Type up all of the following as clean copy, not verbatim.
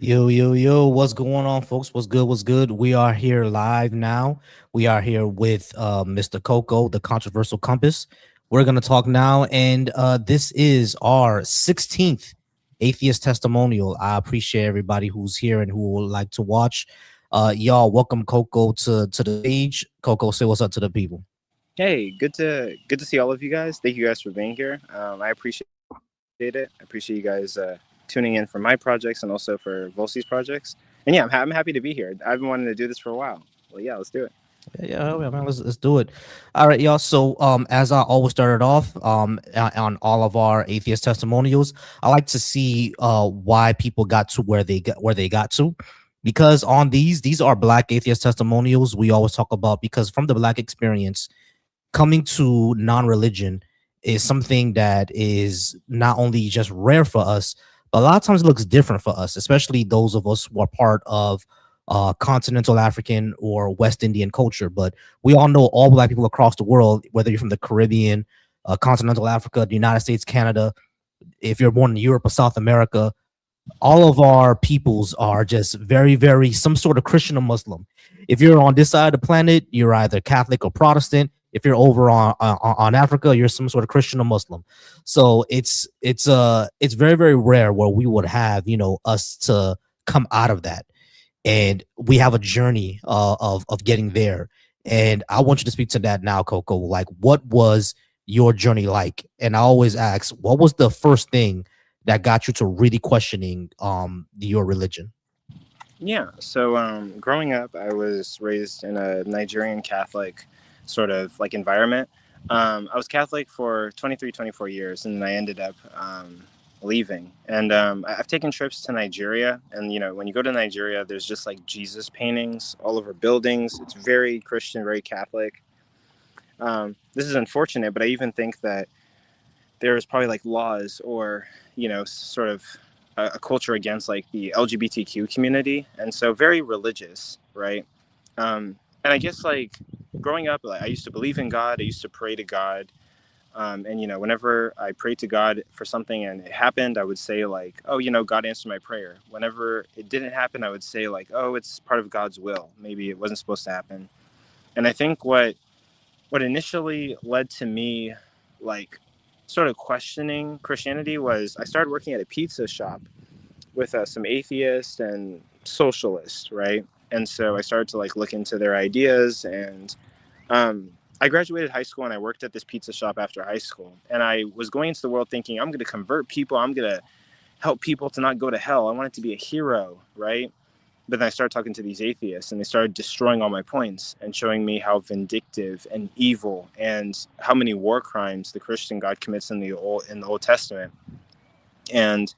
Yo, what's going on, folks? What's good? What's good? We are here live now. We are here with Mr. Coco, the controversial compass. We're going to talk now, and this is our 16th atheist testimonial. I appreciate everybody who's here and who would like to watch. Y'all, welcome Coco to the stage. Coco, say what's up to the people. Hey, good to see all of you guys. Thank you guys for being here. I appreciate it. I appreciate you guys tuning in for my projects and also for Volsi's projects. And yeah, I'm happy to be here. I've been wanting to do this for a while. Well, yeah, let's do it. Yeah, man. Let's do it. All right, y'all. So, as I always started off, on all of our atheist testimonials, I like to see why people got to where they got to, because on these are Black atheist testimonials. We always talk about because from the Black experience, coming to non-religion is something that is not only just rare for us, but a lot of times it looks different for us, especially those of us who are part of continental African or West Indian culture. But we all know all Black people across the world, whether you're from the Caribbean, continental Africa, the United States, Canada, if you're born in Europe or South America, all of our peoples are just very some sort of Christian or Muslim. If you're on this side of the planet, you're either Catholic or Protestant. If you're over on Africa, you're some sort of Christian or Muslim. So it's very rare where we would have us to come out of that, and we have a journey of getting there. And I want you to speak to that now, Coco. Like, what was your journey like? And I always ask, what was the first thing that got you to really questioning your religion? Yeah. So, growing up, I was raised in a Nigerian Catholic sort of like environment. I was Catholic for 23, 24 years, and then I ended up leaving. And I've taken trips to Nigeria, and when you go to Nigeria, there's just like Jesus paintings all over buildings. It's very Christian, very Catholic. This is unfortunate, but I even think that there's probably like laws or sort of a culture against like the LGBTQ community, and so very religious, right? And I guess like growing up, like, I used to believe in God. I used to pray to God, and whenever I prayed to God for something and it happened, I would say like, oh, God answered my prayer. Whenever it didn't happen, I would say like, oh, it's part of God's will. Maybe it wasn't supposed to happen. And I think what initially led to me like sort of questioning Christianity was I started working at a pizza shop with some atheists and socialists, right? And so I started to like look into their ideas, and I graduated high school and I worked at this pizza shop after high school, and I was going into the world thinking I'm going to convert people, I'm going to help people to not go to hell, I wanted to be a hero, right? But then I started talking to these atheists, and they started destroying all my points and showing me how vindictive and evil and how many war crimes the Christian God commits in the Old Testament. And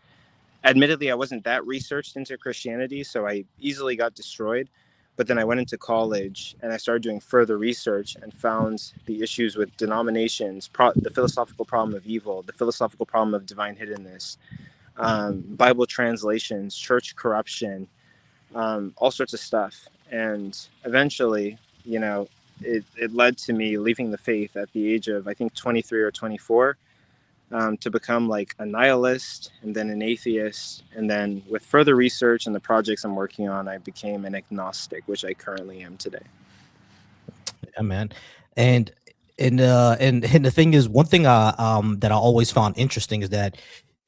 admittedly, I wasn't that researched into Christianity, so I easily got destroyed. But then I went into college and I started doing further research and found the issues with denominations, the philosophical problem of evil, the philosophical problem of divine hiddenness, Bible translations, church corruption, all sorts of stuff. And eventually, it led to me leaving the faith at the age of, I think, 23 or 24, to become like a nihilist and then an atheist. And then with further research and the projects I'm working on, I became an agnostic, which I currently am today. Yeah, man. And and the thing is, one thing that I always found interesting is that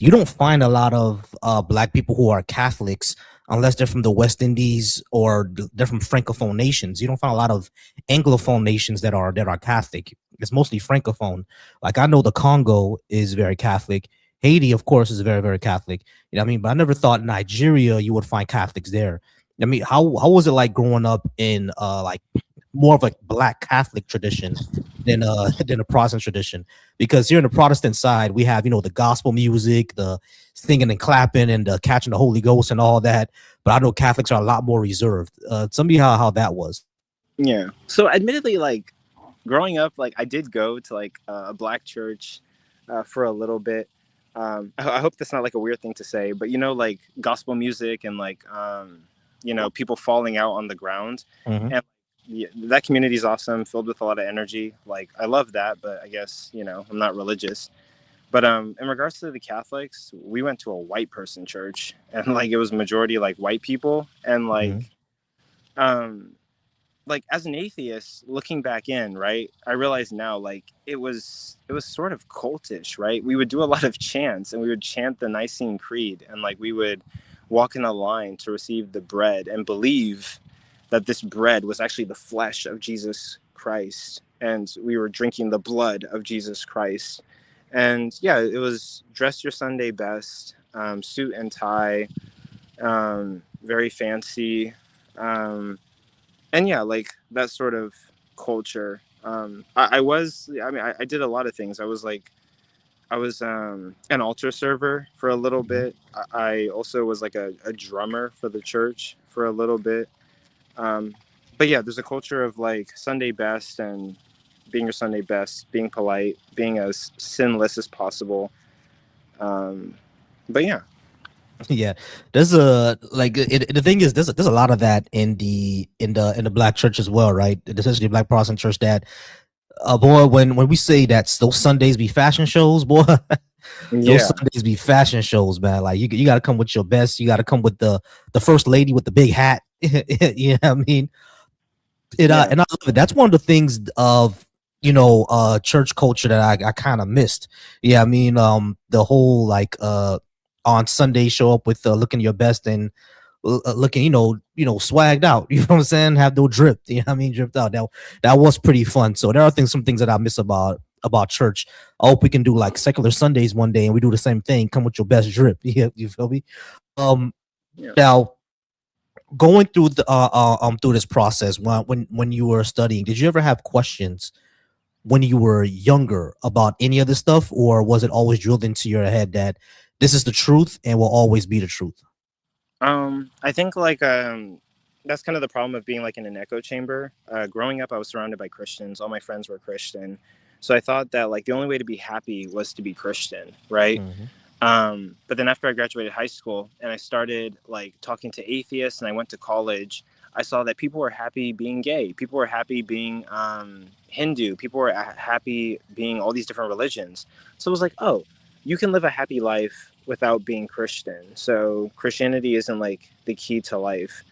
you don't find a lot of Black people who are Catholics unless they're from the West Indies or they're from Francophone nations. You don't find a lot of Anglophone nations that are Catholic. It's mostly Francophone. Like, I know the Congo is very Catholic. Haiti, of course, is very Catholic. You know what I mean? But I never thought Nigeria you would find Catholics there. I mean, how was it like growing up in like more of a Black Catholic tradition than than a Protestant tradition? Because here in the Protestant side, we have the gospel music, the singing and clapping, and the catching the Holy Ghost and all that. But I know Catholics are a lot more reserved. Tell me how that was. Yeah. So admittedly, like growing up, like I did go to like a black church for a little bit. I hope that's not like a weird thing to say, but like gospel music and like people falling out on the ground, Hmm. and yeah, that community is awesome, filled with a lot of energy. Like I love that, but I guess I'm not religious. But in regards to the Catholics, we went to a white person church, and like it was majority like white people, and Mhm. um like as an atheist looking back in, right, I realize now like it was sort of cultish, right? We would do a lot of chants, and we would chant the Nicene Creed, and like we would walk in a line to receive the bread and believe that this bread was actually the flesh of Jesus Christ, and we were drinking the blood of Jesus Christ. And yeah, it was dress your Sunday best, suit and tie, very fancy, and yeah, like that sort of culture. I did a lot of things. I was an altar server for a little Mhm. bit. I also was like a drummer for the church for a little bit. Um, but yeah, there's a culture of like Sunday best and being your Sunday best, being polite, being as sinless as possible. Um, but yeah, Yeah, there's a like the thing is there's a lot of that in the black church as well, right? Especially the black Protestant church. That boy, when we say that those Sundays be fashion shows, boy, those yeah, Sundays be fashion shows, man. Like you got to come with your best. You got to come with the first lady with the big hat. You know what I mean? yeah, And I love it. That's one of the things of church culture that I kind of missed. Yeah, I mean the whole like on Sunday show up with looking your best and looking swagged out. You know what I'm saying? Have no drip. You know what I mean? Dripped out. That was pretty fun. So there are some things that I miss about church. I hope we can do like secular Sundays one day and we do the same thing. Come with your best drip. Yeah, you feel me? Um, yeah. Now going through through this process when you were studying, did you ever have questions when you were younger about any of this stuff, or was it always drilled into your head that this is the truth and will always be the truth? I think that's kind of the problem of being like in an echo chamber. Growing up, I was surrounded by Christians. All my friends were Christian, so I thought that like the only way to be happy was to be Christian, right? Hmm. But then after I graduated high school and I started like talking to atheists and I went to college, I saw that people were happy being gay. People were happy being Hindu. People were happy being all these different religions. So it was like, oh, you can live a happy life without being Christian. So Christianity isn't like the key to life.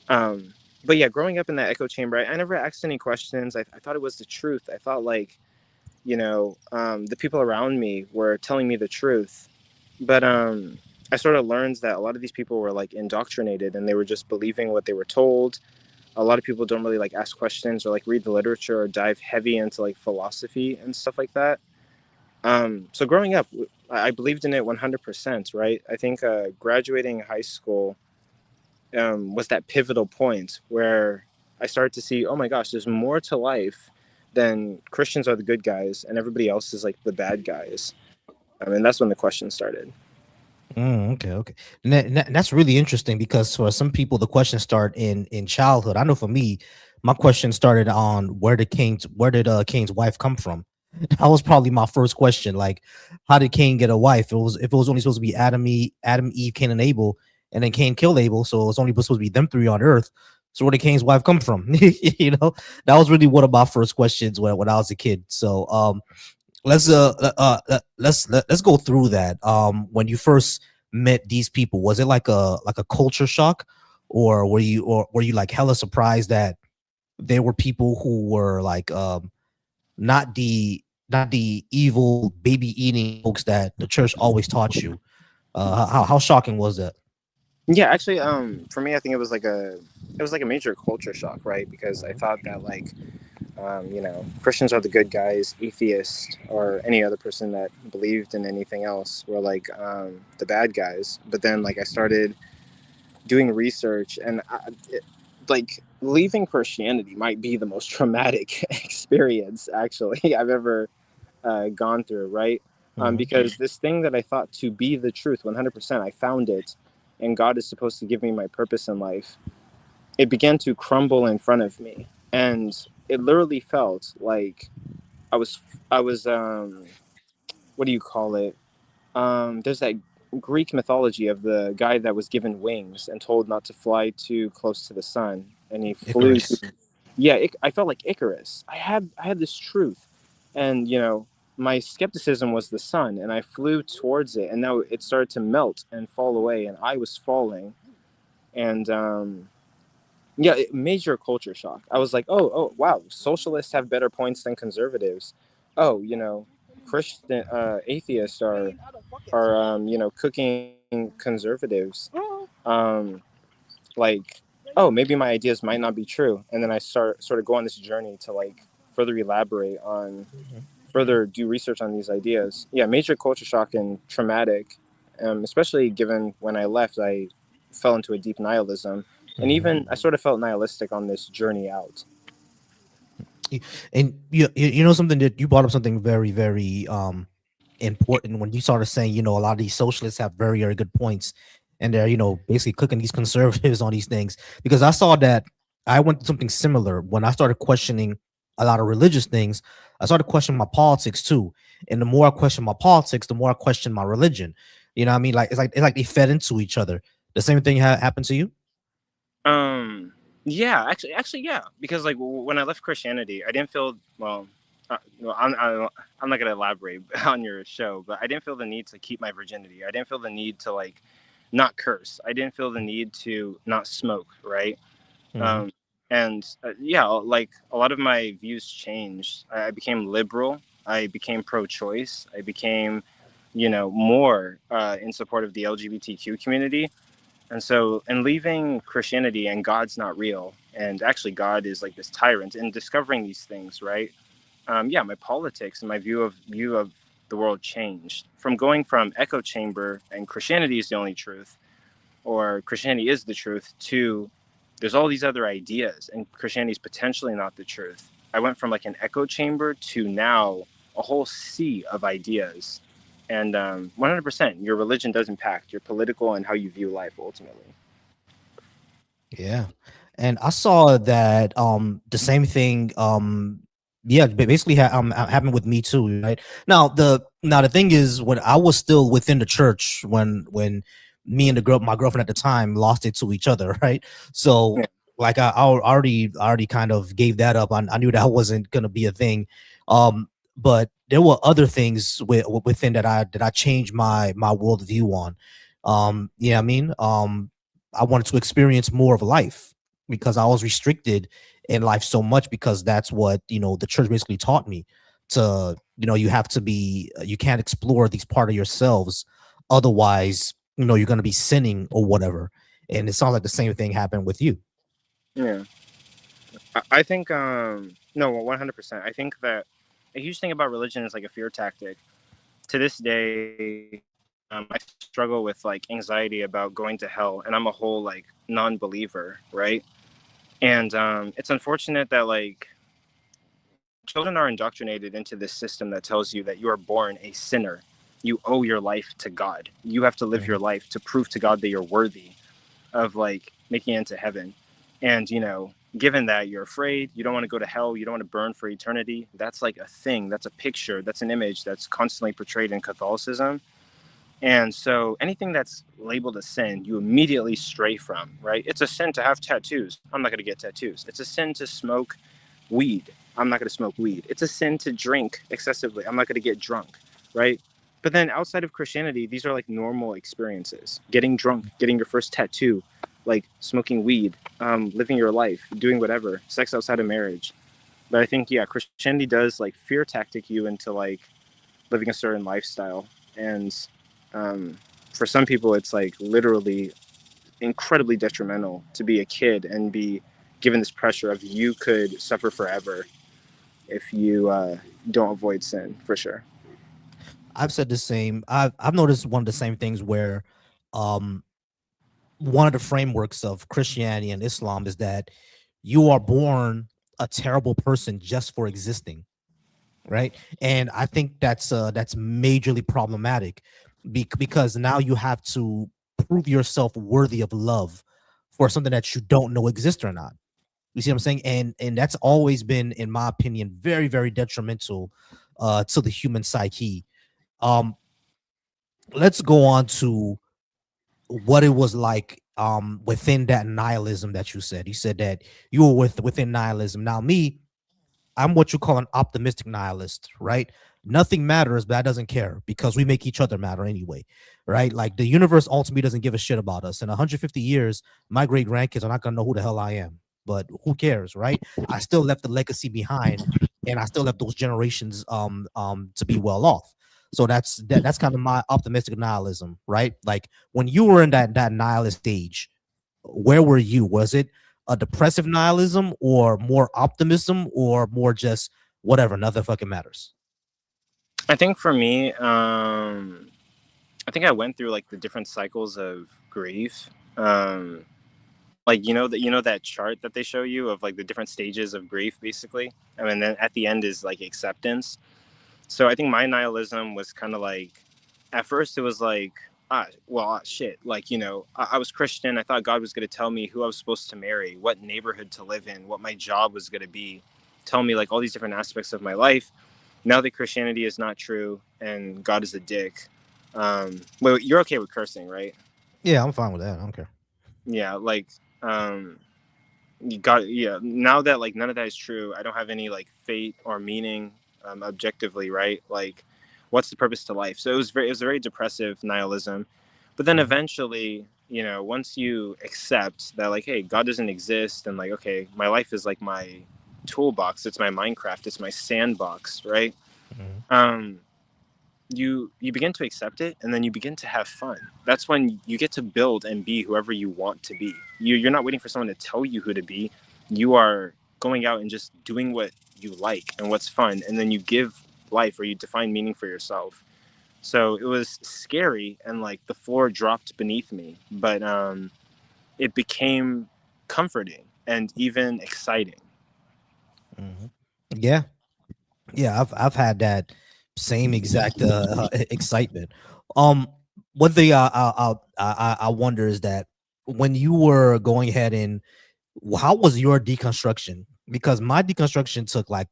Um, but yeah, growing up in that echo chamber, I never asked any questions. I thought it was the truth. I thought like, the people around me were telling me the truth, but I sort of learned that a lot of these people were like indoctrinated and they were just believing what they were told. A lot of people don't really like ask questions or like read the literature or dive heavy into like philosophy and stuff like that. So growing up, I believed in it 100%, right? I think graduating high school was that pivotal point where I started to see, oh my gosh, there's more to life than Christians are the good guys and everybody else is like the bad guys. And that's when the question started. Okay, okay. That's really interesting because for some people, the questions start in childhood. I know for me, my question started on where did Cain's wife come from? That was probably my first question. Like, how did Cain get a wife? If it was only supposed to be Adam, Eve, Cain, and Abel, and then Cain killed Abel, so it's only supposed to be them three on Earth. So where did Cain's wife come from? That was really one of my first questions when I was a kid. So let's go through that. When you first met these people, was it like a culture shock, or were you like hella surprised that there were people who were like not the evil baby eating folks that the church always taught you? How shocking was that? Yeah, actually, for me, I think it was like a major culture shock, right? Because I thought that like, Christians are the good guys, atheists or any other person that believed in anything else were like the bad guys. But then like I started doing research, and like leaving Christianity might be the most traumatic experience actually I've ever gone through, right? Hmm. Because this thing that I thought to be the truth 100%, I found it, and God is supposed to give me my purpose in life. It began to crumble in front of me, and it literally felt like I was, I was, what do you call it? There's that Greek mythology of the guy that was given wings and told not to fly too close to the sun, and he flew. Icarus. Yeah, I felt like Icarus. I had this truth, and my skepticism was the sun, and I flew towards it, and now it started to melt and fall away, and I was falling. And yeah, major culture shock. I was like, oh, wow, socialists have better points than conservatives. Oh, Christian atheists are cooking conservatives. Um, like, oh, maybe my ideas might not be true. And then I sort of go on this journey to like further elaborate on, further do research on these ideas. Yeah, major culture shock and traumatic, especially given when I left, I fell into a deep nihilism. And Mhm. even I sort of felt nihilistic on this journey out. And you know something that you brought up something very very important when you started saying a lot of these socialists have very very good points, and they're basically cooking these conservatives on these things, because I saw that I went through something similar when I started questioning a lot of religious things. I started questioning my politics too, and the more I question my politics, the more I question my religion. You know what I mean? Like it's like they fed into each other. The same thing happened to you. Um, yeah, actually, yeah, because like when I left Christianity, I didn't feel well. No, I'm not gonna elaborate on your show, but I didn't feel the need to keep my virginity. I didn't feel the need to like not curse. I didn't feel the need to not smoke, right? Hmm. Um, and yeah, like a lot of my views changed. I became liberal. I became pro-choice. I became, more in support of the LGBTQ community. And so, in leaving Christianity and God's not real, and actually God is like this tyrant, and discovering these things, right? Yeah, my politics and my view of the world changed from going from echo chamber and Christianity is the only truth, or Christianity is the truth, to there's all these other ideas, and Christianity is potentially not the truth. I went from like an echo chamber to now a whole sea of ideas. And 100%, your religion does impact your political and how you view life ultimately. Yeah. And I saw that the same thing yeah, basically happened with me too, right? Now the thing is, when I was still within the church, when me and the girl my girlfriend at the time lost it to each other, right? So Yeah, like I already kind of gave that up. I knew that wasn't going to be a thing. But there were other things within that I changed my worldview on. Yeah, I mean, I wanted to experience more of life because I was restricted in life so much, because that's what the church basically taught me to. You have to be, you can't explore these part of yourselves, otherwise you're going to be sinning or whatever. And it sounds like the same thing happened with you. yeah. I think no, 100%. I think that a huge thing about religion is like a fear tactic. To this day, I struggle with like anxiety about going to hell, and I'm a whole like non-believer, right? And it's unfortunate that like children are indoctrinated into this system that tells you that you are born a sinner. You owe your life to God. You have to live your Mhm. life to prove to God that you're worthy of like making it into heaven. And given that you're afraid, you don't want to go to hell, you don't want to burn for eternity, that's like a thing, that's a picture, that's an image that's constantly portrayed in Catholicism. And so anything that's labeled a sin, you immediately stray from, right? It's a sin to have tattoos. I'm not going to get tattoos. It's a sin to smoke weed. I'm not going to smoke weed. It's a sin to drink excessively. I'm not going to get drunk, right? But then outside of Christianity, these are like normal experiences. Getting drunk, getting your first tattoo, like smoking weed, living your life, doing whatever, sex outside of marriage. But I think, yeah, Christianity does like fear tactic you into like living a certain lifestyle. And um, for some people, it's like literally incredibly detrimental to be a kid and be given this pressure of you could suffer forever if you don't avoid sin, for sure. I've said the same. I've noticed one of the same things where um one of the frameworks of Christianity and Islam is that you are born a terrible person just for existing, right? And I think that's majorly problematic, because now you have to prove yourself worthy of love for something that you don't know exists or not. You see what I'm saying? And that's always been, in my opinion, very very detrimental to the human psyche. Um, let's go on to what it was like within that nihilism that you said. You said that you were within nihilism. Now me, I'm what you call an optimistic nihilist, right? Nothing matters, but that doesn't care because we make each other matter anyway, right? Like the universe ultimately doesn't give a shit about us. In 150 years, my great grandkids are not gonna know who the hell I am, but who cares, right? I still left the legacy behind, and I still left those generations to be well off. So that's kind of my optimistic nihilism, right? Like when you were in that nihilist stage, where were you? Was it a depressive nihilism or more optimism or more just whatever, nothing fucking matters? I think for me, I think I went through like the different cycles of grief. Like that chart that they show you of like the different stages of grief, basically. I mean, then at the end is like acceptance. So I think my nihilism was kind of like, at first it was like, shit. Like, I was Christian. I thought God was going to tell me who I was supposed to marry, what neighborhood to live in, what my job was going to be, tell me like all these different aspects of my life. Now that Christianity is not true and God is a dick. Wait, you're okay with cursing, right? Yeah, I'm fine with that. I don't care. Yeah, like, um, you got, yeah. Now that like none of that is true, I don't have any like fate or meaning, objectively, right? Like, what's the purpose to life? So it was a very depressive nihilism. But then Mhm, eventually, once you accept that, like, hey, God doesn't exist, and like, okay, my life is like my toolbox, it's my Minecraft, it's my sandbox, right? mhm, Um, you begin to accept it, and then you begin to have fun. That's when you get to build and be whoever you want to be. You're not waiting for someone to tell you who to be. You are going out and just doing what you like and what's fun, and then you give life, or you define meaning for yourself. So it was scary, and like the floor dropped beneath me, but it became comforting and even exciting. mhm. Yeah, yeah, I've had that same exact excitement. Um, one thing I wonder is that when you were going ahead and how was your deconstruction? Because my deconstruction took like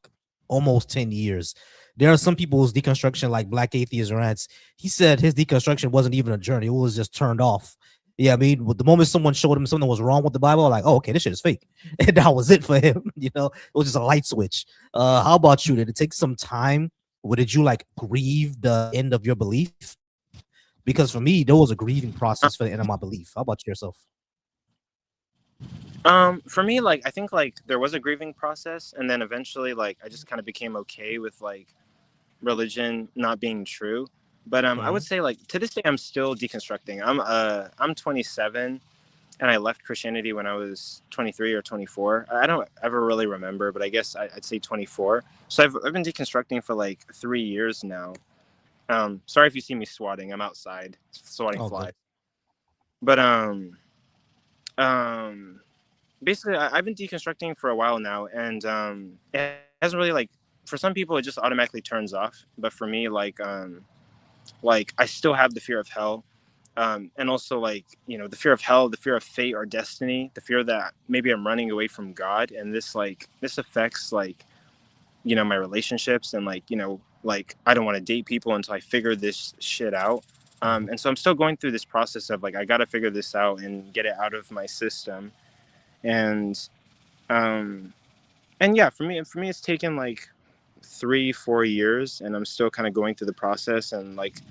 almost 10 years. There are some people's deconstruction, like Black Atheist Rants. He said his deconstruction wasn't even a journey, it was just turned off. Yeah, I mean, with the moment someone showed him something was wrong with the Bible, like, oh, okay, this shit is fake. And that was it for him. It was just a light switch. How about you? Did it take some time? Or did you like grieve the end of your belief? Because for me, there was a grieving process for the end of my belief. How about yourself? For me, like, I think like there was a grieving process, and then eventually, like, I just kind of became okay with like religion not being true. But I would Mhm, say like to this day I'm still deconstructing. I'm 27, and I left Christianity when I was 23 or 24. I don't ever really remember, but I guess I'd say 24. So I've been deconstructing for like 3 years now. Sorry if you see me swatting. I'm outside swatting all good. flies. But um basically I've been deconstructing for a while now, and it hasn't really like, for some people it just automatically turns off, but for me, like I still have the fear of hell, and also like the fear of hell, the fear of fate or destiny, the fear that maybe I'm running away from God, and this affects like my relationships, and like I don't want to date people until I figure this shit out. Mhm, And so I'm still going through this process of like I got to figure this out and get it out of my system. And um and yeah, for me it's taken like 3-4 years, and I'm still kind of going through the process and like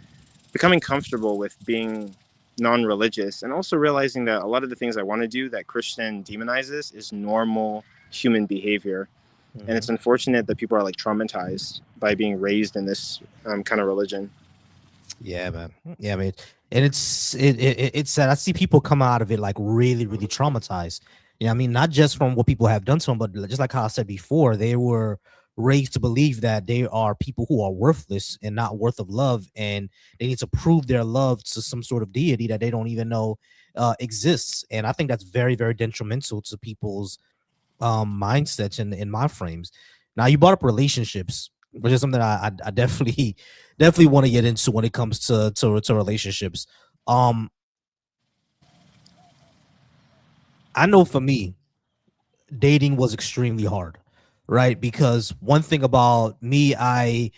becoming comfortable with being non-religious, and also realizing that a lot of the things I want to do that Christian demonizes is normal human behavior. And it's mhm. unfortunate that people are like traumatized by being raised in this kind of religion. Yeah, man. Yeah, man. And it's sad. I see people come out of it like really, really traumatized. I mean, not just from what people have done to them, but just like how I said before, they were raised to believe that they are people who are worthless and not worth of love, and they need to prove their love to some sort of deity that they don't even know exists. And I think that's very, very detrimental to people's mindsets and in my frames. Now you brought up relationships, which is something I definitely definitely want to get into when it comes to relationships. Um, I know for me, dating was extremely hard, right? Because one thing about me, I'm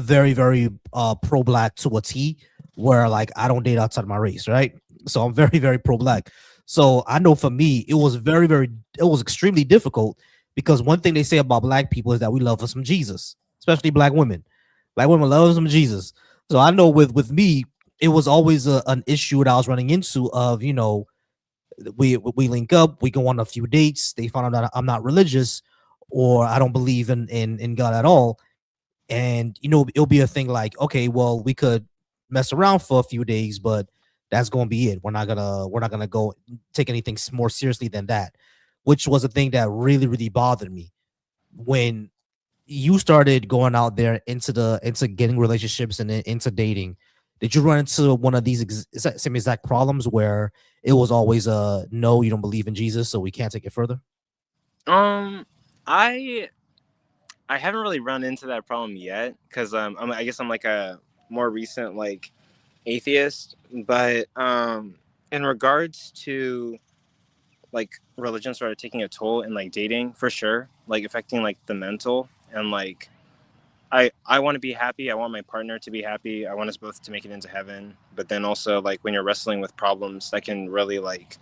very very pro black to a T, where like I don't date outside of my race, right? So I'm very very pro black. So I know for me it was it was extremely difficult because one thing they say about black people is that we love us some Jesus. especially black women. Black women love some Jesus. So I know with me, it was always an issue that I was running into of, we link up, we go on a few dates, they find out that I'm not religious or I don't believe in God at all. And it'll be a thing like, okay, well, we could mess around for a few days, but that's gonna be it. We're not gonna go take anything more seriously than that, which was a thing that really, really bothered me when you started going out there into getting relationships and into dating. Did you run into one of these same exact problems where it was always a no, you don't believe in Jesus, so we can't take it further? Um, I I haven't really run into that problem yet because I guess I'm like a more recent like atheist, but in regards to like religion started taking a toll in like dating for sure, like affecting like the mental and like I want to be happy. I want my partner to be happy. I want us both to make it into heaven. But then also like when you're wrestling with problems that can really like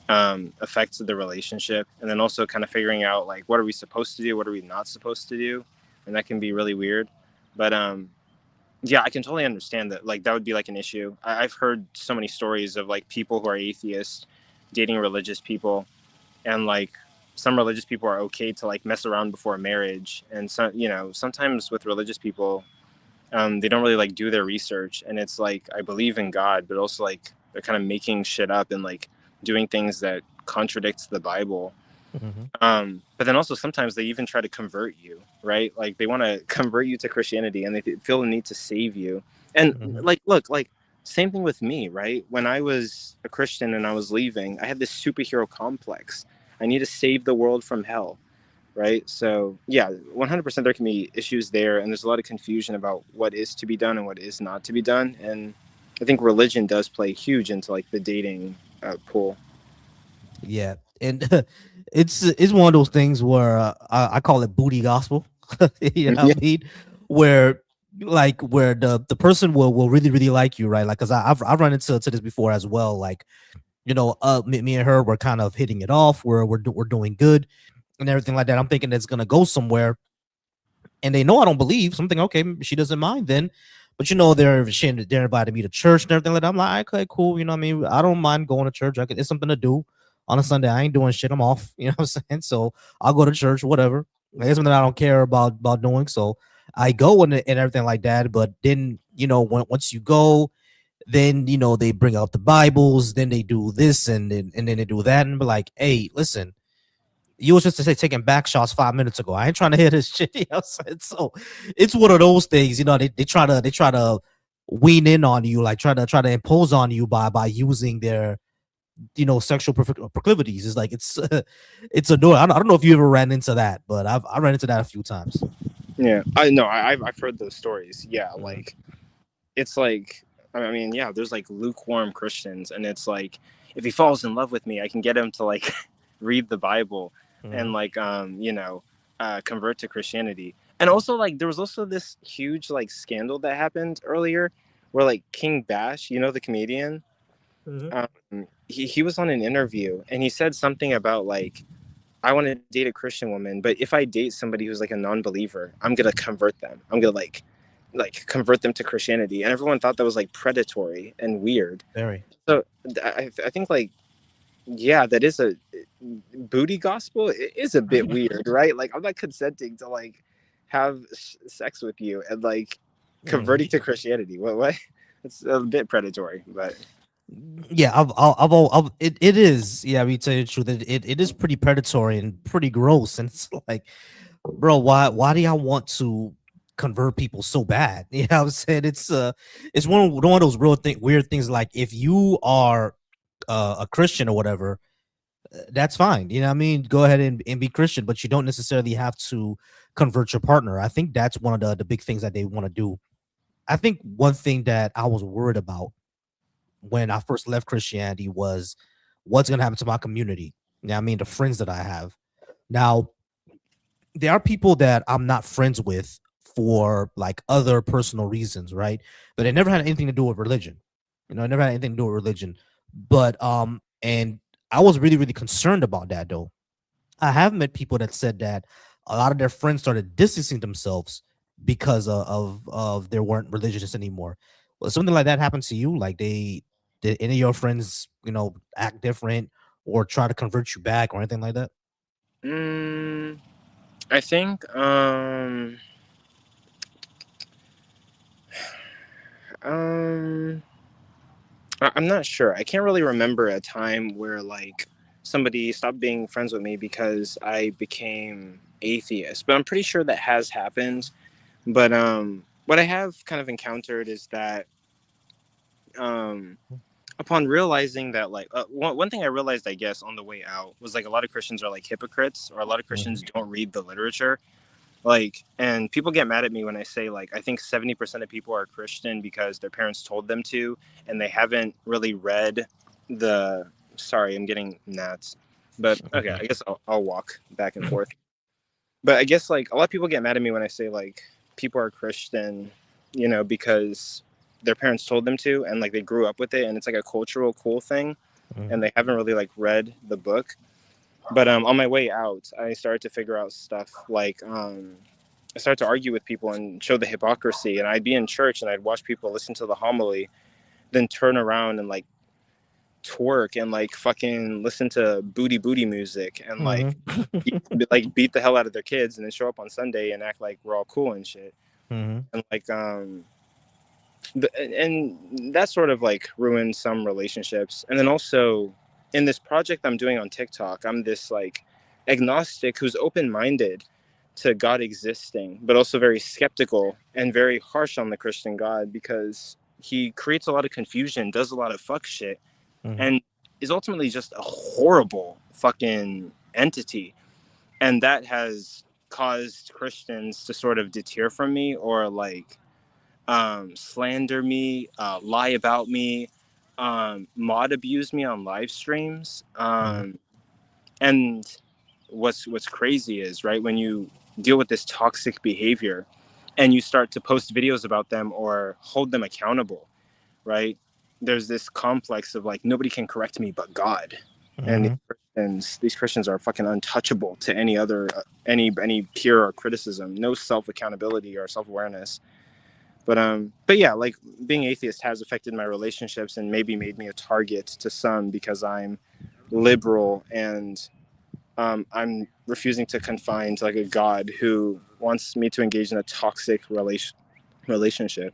affect the relationship, and then also kind of figuring out like what are we supposed to do, what are we not supposed to do, and that can be really weird. But yeah, I can totally understand that. Like that would be like an issue. I've heard so many stories of like people who are atheists dating religious people, and like some religious people are okay to like mess around before marriage, and so sometimes with religious people, they don't really like do their research, and it's like I believe in God, but also like they're kind of making shit up and like doing things that contradicts the Bible. Hmm. But then also sometimes they even try to convert you, right? Like they want to convert you to Christianity, and they feel the need to save you. And Hmm. like, look, like same thing with me, right? When I was a Christian and I was leaving, I had this superhero complex. I need to save the world from hell, right? So yeah, 100% there can be issues there, and there's a lot of confusion about what is to be done and what is not to be done. And I think religion does play huge into like the dating pool. Yeah, and it's one of those things where I call it booty gospel. You know Yeah. what I mean? Where where the person will really, really like you, right? Like, cause I've run into this before as well. Like, me and her were kind of hitting it off. We're doing good and everything like that. I'm thinking it's gonna go somewhere, and they know I don't believe something. Okay, she doesn't mind then, but they're invited me to church and everything like that. I'm like, okay, cool. You know what I mean? I don't mind going to church. It's something to do on a Sunday. I ain't doing shit. I'm off. You know what I'm saying? So I'll go to church, whatever. Like, it's something I don't care about doing. So I go and everything like that. But then once you go, then they bring out the Bibles, then they do this and then they do that, and be like, hey, listen, you was just to say taking back shots 5 minutes ago. I ain't trying to hear this shit. You know what I'm saying? So it's one of those things, they try to wean in on you, like try to impose on you by using their sexual proclivities. It's like it's annoying. I don't know if you ever ran into that, but I ran into that a few times. Yeah, I know. I've heard those stories. Yeah, Hmm. like it's like I mean, yeah, there's like lukewarm Christians, and it's like if he falls in love with me, I can get him to like read the Bible and Hmm. like convert to Christianity. And also like there was also this huge like scandal that happened earlier, where like King Bash, the comedian, Hmm. um, he was on an interview and he said something about like I want to date a Christian woman, but if I date somebody who's like a non-believer, I'm gonna convert them. I'm gonna like convert them to Christianity, and everyone thought that was like predatory and weird. Very. So I think like yeah, that is a booty gospel. It is a bit weird, right? Like I'm not consenting to like have sex with you and like Hmm. converting to Christianity. What? It's a bit predatory, but Yeah, it is. Yeah, I mean, to tell you the truth, it is pretty predatory and pretty gross. And it's like, bro, why do y'all want to convert people so bad? You know what I'm saying? It's one of those weird things. Like, if you are a Christian or whatever, that's fine. You know what I mean? Go ahead and be Christian, but you don't necessarily have to convert your partner. I think that's one of the big things that they want to do. I think one thing that I was worried about when I first left Christianity was what's gonna happen to my community. Now, I mean, the friends that I have. Now, there are people that I'm not friends with for like other personal reasons, right? But it never had anything to do with religion. It never had anything to do with religion. But and I was really, really concerned about that though. I have met people that said that a lot of their friends started distancing themselves because of they weren't religious anymore. Well, something like that happened to you? Like they did any of your friends, act different or try to convert you back or anything like that? Mm, I think um I'm not sure. I can't really remember a time where like somebody stopped being friends with me because I became atheist, but I'm pretty sure that has happened. But what I have kind of encountered is that um upon realizing that like one thing I realized, I guess, on the way out was like a lot of Christians are like hypocrites, or a lot of Mm-hmm. Christians don't read the literature. Like, and people get mad at me when I say like I think 70% of people are Christian because their parents told them to, and they haven't really read the. Sorry, I'm getting gnats, but okay, I guess I'll walk back and forth. But I guess like a lot of people get mad at me when I say like people are Christian, because their parents told them to, and like they grew up with it, and it's like a cultural cool thing, and they haven't really like read the book. But on my way out, I started to figure out stuff like I started to argue with people and show the hypocrisy. And I'd be in church and I'd watch people listen to the homily, then turn around and like twerk and like fucking listen to booty music and like Mm-hmm. beat the hell out of their kids, and then show up on Sunday and act like we're all cool and shit. Mm-hmm. And like and that sort of like ruined some relationships. And then also in this project I'm doing on TikTok, I'm this like agnostic who's open-minded to God existing, but also very skeptical and very harsh on the Christian God, because he creates a lot of confusion, does a lot of fuck shit, Mm-hmm. and is ultimately just a horrible fucking entity. And that has caused Christians to sort of deter from me, or like slander me, lie about me, mod abuse me on live streams. And what's crazy is, right, when you deal with this toxic behavior and you start to post videos about them or hold them accountable, right? There's this complex of like nobody can correct me but God, and Mm-hmm. these Christians are fucking untouchable to any other any peer or criticism. No self accountability or self awareness. But yeah, like being atheist has affected my relationships and maybe made me a target to some because I'm liberal, and I'm refusing to confine to like a God who wants me to engage in a toxic relationship.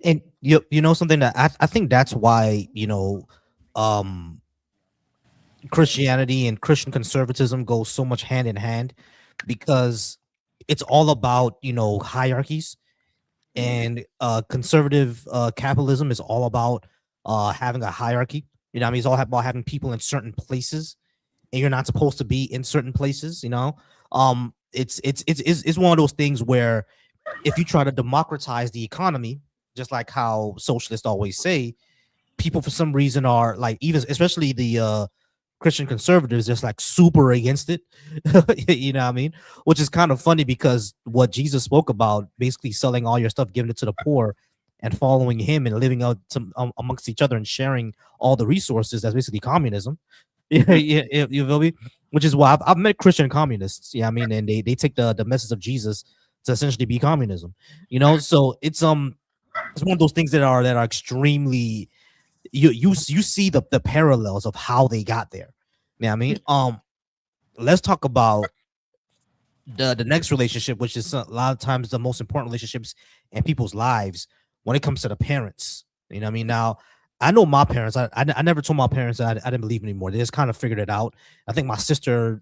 And you know something that I think that's why um Christianity and Christian conservatism go so much hand in hand, because it's all about hierarchies, and conservative capitalism is all about having a hierarchy. I mean, it's all about having people in certain places, and you're not supposed to be in certain places. It's one of those things where if you try to democratize the economy, just like how socialists always say, people for some reason are like, even especially the Christian conservatives, just like super against it. You know what I mean? Which is kind of funny, because what Jesus spoke about, basically selling all your stuff, giving it to the poor, and following him and living out amongst each other and sharing all the resources, that's basically communism. Yeah, yeah, you feel me? Which is why I've met Christian communists. Yeah, I mean, and they take the message of Jesus to essentially be communism. So it's one of those things that are extremely, you see the parallels of how they got there. Yeah, I mean, let's talk about the next relationship, which is a lot of times the most important relationships in people's lives, when it comes to the parents. You know what I mean? Now, I know my parents. I never told my parents that I didn't believe anymore. They just kind of figured it out. I think my sister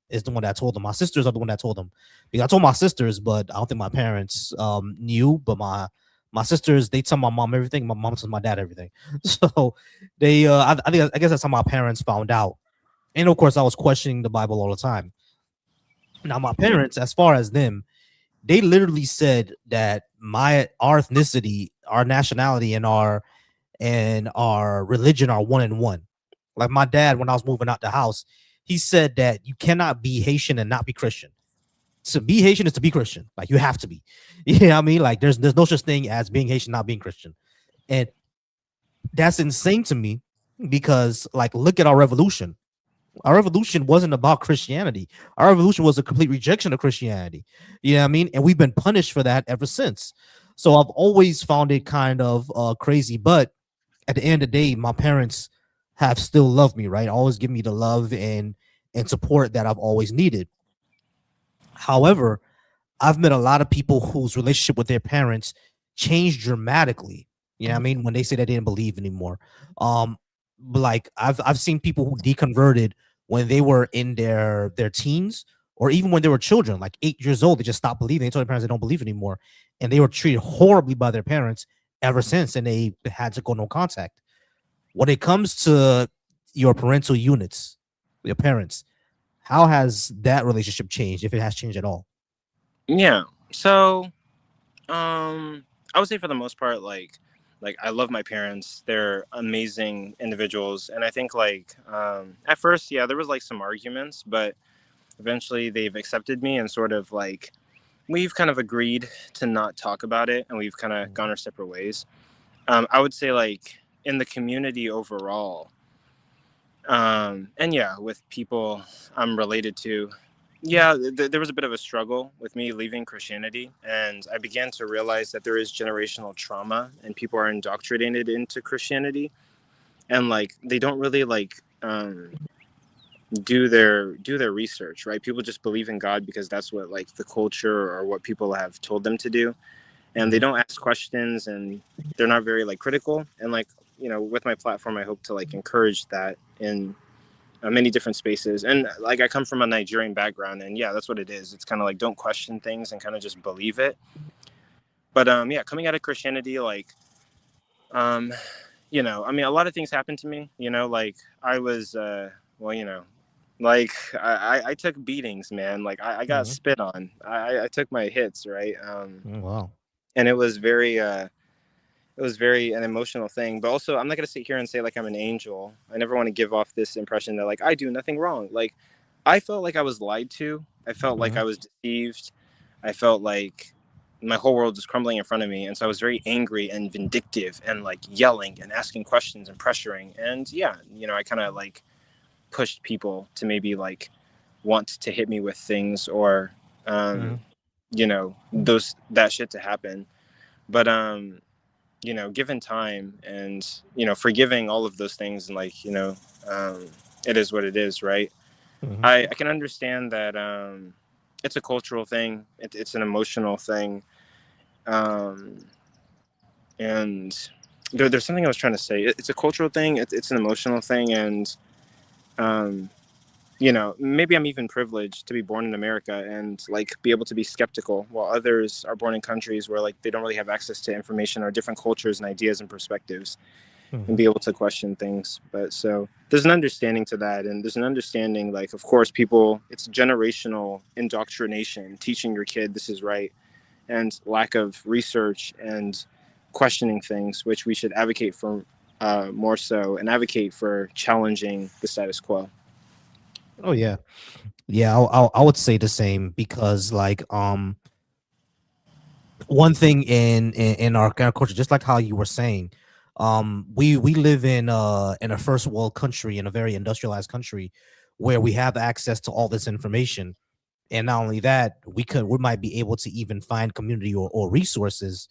is the one that told them. My sisters are the one that told them, because I told my sisters, but I don't think my parents knew. But my sisters, they tell my mom everything. My mom tells my dad everything. So they I guess that's how my parents found out. And of course, I was questioning the Bible all the time. Now, my parents, as far as them, they literally said that our ethnicity, our nationality, and our religion are one and one. Like my dad, when I was moving out the house, he said that you cannot be Haitian and not be Christian. To be Haitian is to be Christian. Like you have to be. You know what I mean? Like there's no such thing as being Haitian not being Christian. And that's insane to me, because like look at our revolution. Our revolution wasn't about Christianity. Our revolution was a complete rejection of Christianity. You know what I mean? And we've been punished for that ever since. So I've always found it kind of crazy. But at the end of the day, my parents have still loved me, right? Always give me the love and support that I've always needed. However, I've met a lot of people whose relationship with their parents changed dramatically. You know what I mean? When they say they didn't believe anymore. Um, like I've seen people who deconverted when they were in their teens or even when they were children, like 8 years old, they just stopped believing. They told their parents they don't believe anymore. And they were treated horribly by their parents ever since, and they had to go no contact. When it comes to your parental units, your parents, how has that relationship changed, if it has changed at all? Yeah. So I would say for the most part, like I love my parents. They're amazing individuals, and I think like at first, yeah, there was like some arguments, but eventually they've accepted me and sort of like we've kind of agreed to not talk about it, and we've kind of gone our separate ways. I would say like in the community overall, and yeah, with people I'm related to, yeah, there was a bit of a struggle with me leaving Christianity, and I began to realize that there is generational trauma, and people are indoctrinated into Christianity, and like they don't really like do their research, right? People just believe in God because that's what like the culture or what people have told them to do, and they Mhm, don't ask questions, and they're not very like critical, and like with my platform, I hope to like encourage that in many different spaces. And like I come from a Nigerian background, and yeah, that's what it is. It's kind of like don't question things and kind of just believe it. But yeah, coming out of Christianity, like um, I mean, a lot of things happened to me. Like I was, well, like I took beatings, man. Like I got mhm. spit on. I took my hits, right? Mm, wow. And it was very an emotional thing. But also, I'm not gonna sit here and say like I'm an angel. I never want to give off this impression that like I do nothing wrong. Like I felt like I was lied to. I felt like Mhm, I was deceived. I felt like my whole world was crumbling in front of me, and so I was very angry and vindictive and like yelling and asking questions and pressuring. And yeah, I kind of like pushed people to maybe like want to hit me with things or um, mhm, those that shit to happen. But given time and forgiving all of those things, and like um, it is what it is, right? mhm. I can understand that it's a cultural thing. It's an emotional thing, um, and there's something I was trying to say. It's a cultural thing. It's an emotional thing, and um, maybe I'm even privileged to be born in America and like be able to be skeptical, while others are born in countries where like they don't really have access to information or different cultures and ideas and perspectives, and Mhm. be able to question things. But so there's an understanding to that, and there's an understanding, like, of course, people, it's generational indoctrination, teaching your kid this is right, and lack of research and questioning things, which we should advocate for more so, and advocate for challenging the status quo. Oh yeah, yeah. I would say the same because like one thing in our kind of culture, just like how you were saying, we live in a first world country, in a very industrialized country, where we have access to all this information. And not only that, we might be able to even find community or resources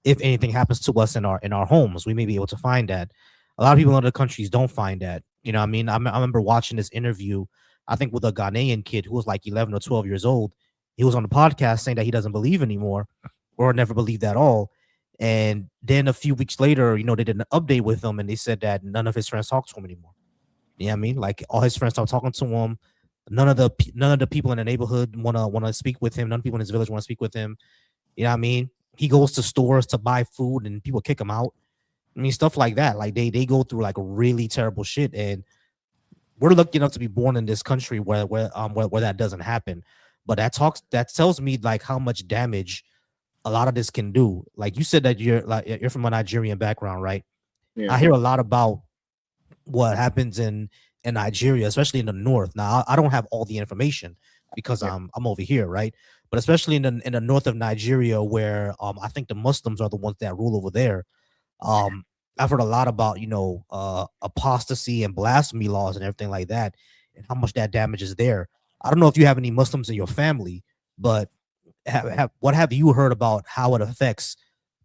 if anything happens to us in our homes. We may be able to find that. A lot of people in other countries don't find that. You know what I mean? I remember watching this interview, I think with a Ghanaian kid who was like 11 or 12 years old. He was on the podcast saying that he doesn't believe anymore or never believed at all. And then a few weeks later, they did an update with him and they said that none of his friends talk to him anymore. You know what I mean? Like all his friends stopped talking to him. None of the people in the neighborhood wanna speak with him. None of the people in his village want to speak with him. You know what I mean? He goes to stores to buy food and people kick him out. I mean, stuff like that. Like they go through like really terrible shit. And we're lucky enough to be born in this country where that doesn't happen. But that tells me like how much damage a lot of this can do. Like you said that you're from a Nigerian background, right? Yeah. I hear a lot about what happens in Nigeria, especially in the north. Now, I don't have all the information because Yeah. I'm over here, right? But especially in the north of Nigeria, where I think the Muslims are the ones that rule over there. Um, I've heard a lot about apostasy and blasphemy laws and everything like that. and how much that damage is there. I don't know if you have any Muslims in your family, but what have you heard about how it affects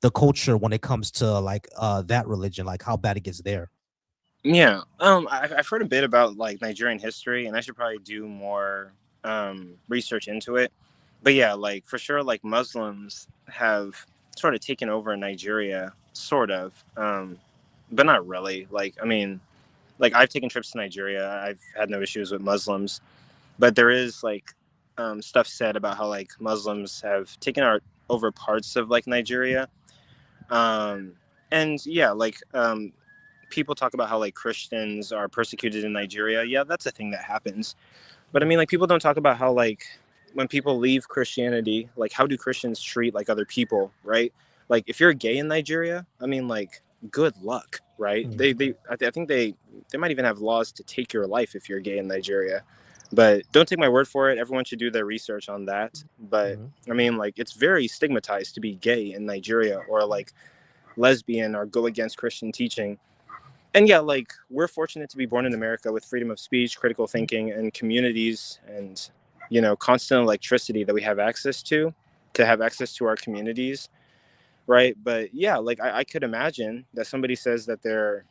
the culture when it comes to like that religion, like how bad it gets there? Yeah, I've heard a bit about like Nigerian history, and I should probably do more research into it. But yeah, like for sure, like Muslims have sort of taken over Nigeria, sort of, but not really. Like, I mean, like I've taken trips to Nigeria. I've had no issues with Muslims, but there is like stuff said about how like Muslims have taken over parts of like Nigeria. Um, and yeah, like people talk about how like Christians are persecuted in Nigeria. Yeah, that's a thing that happens. But I mean, like people don't talk about how like when people leave Christianity, like how do Christians treat like other people, right? Like if you're gay in Nigeria, I mean, like good luck, right? Mhm, I think they might even have laws to take your life if you're gay in Nigeria. But don't take my word for it. Everyone should do their research on that. But mhm, I mean, like it's very stigmatized to be gay in Nigeria or like lesbian or go against Christian teaching. And yeah, like we're fortunate to be born in America with freedom of speech, critical thinking, and communities, and constant electricity that we have access to have access to our communities, right? But yeah, like I could imagine that somebody says that they're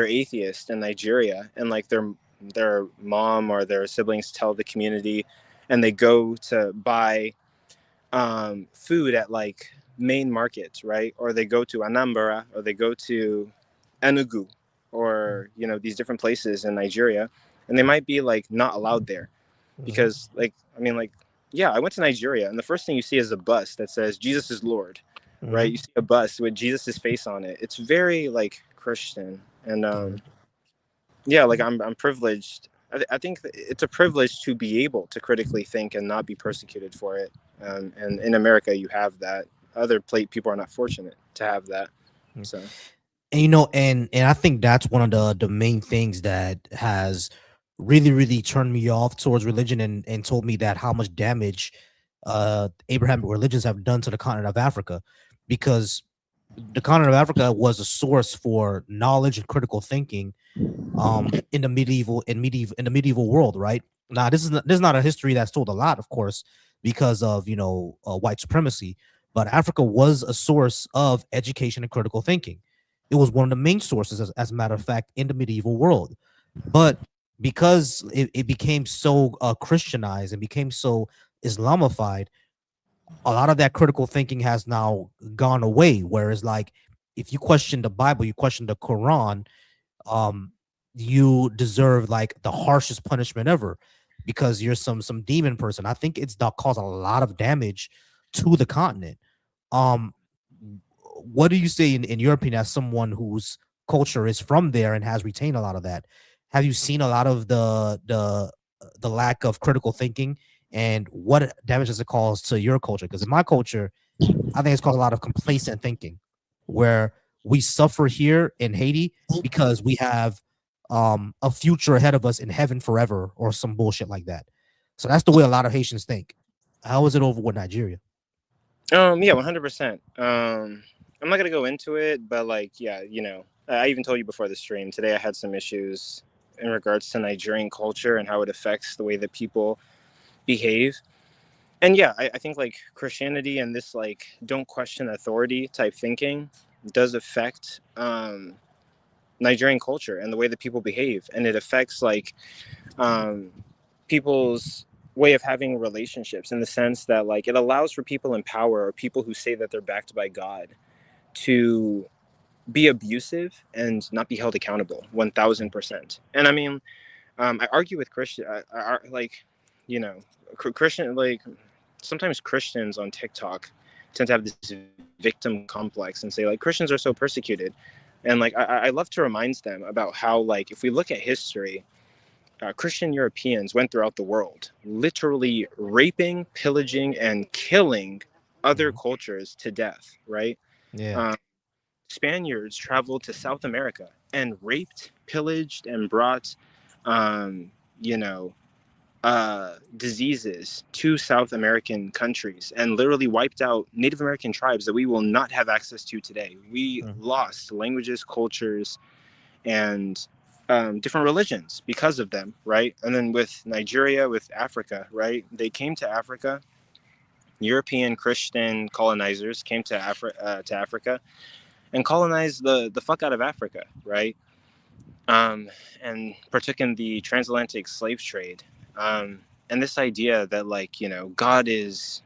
atheist in Nigeria, and like their mom or their siblings tell the community, and they go to buy food at like main markets, right? Or they go to Anambra, or they go to Enugu, or these different places in Nigeria, and they might be like not allowed there mhm, because like I mean like yeah, I went to Nigeria, and the first thing you see is a bus that says Jesus is Lord, right? mhm, You see a bus with Jesus's face on it. It's very like Christian, and mhm, yeah, like I'm privileged. I think it's a privilege to be able to critically think and not be persecuted for it. And in America, you have that. Other people are not fortunate to have that. mhm. So And and I think that's one of the main things that has really turned me off towards religion, and told me that how much damage Abrahamic religions have done to the continent of Africa, because the continent of Africa was a source for knowledge and critical thinking in the medieval world, right? Now this is not a history that's told a lot, of course, because of white supremacy, but Africa was a source of education and critical thinking. It was one of the main sources, as a matter of fact, in the medieval world. But because it became so Christianized and became so Islamified, a lot of that critical thinking has now gone away. Whereas, like, if you question the Bible, you question the Quran, um you deserve like the harshest punishment ever, because you're some demon person. I think it's not caused a lot of damage to the continent. um what do you say in your opinion, as someone whose culture is from there and has retained a lot of that? Have you seen a lot of the lack of critical thinking, and what damage does it cause to your culture? Because in my culture, I think it's called a lot of complacent thinking, where we suffer here in Haiti because we have a future ahead of us in heaven forever or some bullshit like that. So that's the way a lot of Haitians think. How is it over with Nigeria? yeah, 100%. I'm not gonna go into it, but like yeah, I even told you before the stream today I had some issues in regards to Nigerian culture and how it affects the way that people behave. And yeah, I think like Christianity and this like don't question authority type thinking does affect Nigerian culture and the way that people behave, and it affects like um, people's way of having relationships in the sense that like it allows for people in power or people who say that they're backed by God to be abusive and not be held accountable 1000%. And I mean, I argue with Christian, like, you know, Christian, like sometimes Christians on TikTok tend to have this victim complex and say like Christians are so persecuted. And like, I love to remind them about how, like, if we look at history, Christian Europeans went throughout the world, literally raping, pillaging, and killing other Mhm. cultures to death, right? Yeah. Um, Spaniards traveled to South America and raped, pillaged, and brought, um, you know, diseases to South American countries and literally wiped out Native American tribes that we will not have access to today. We Mhm. lost languages, cultures, and different religions because of them, right? And then with Nigeria, with Africa, right? They came to Africa. European Christian colonizers came to Africa and colonized the fuck out of Africa, right? Um, and partook in the transatlantic slave trade. And this idea that, like, God is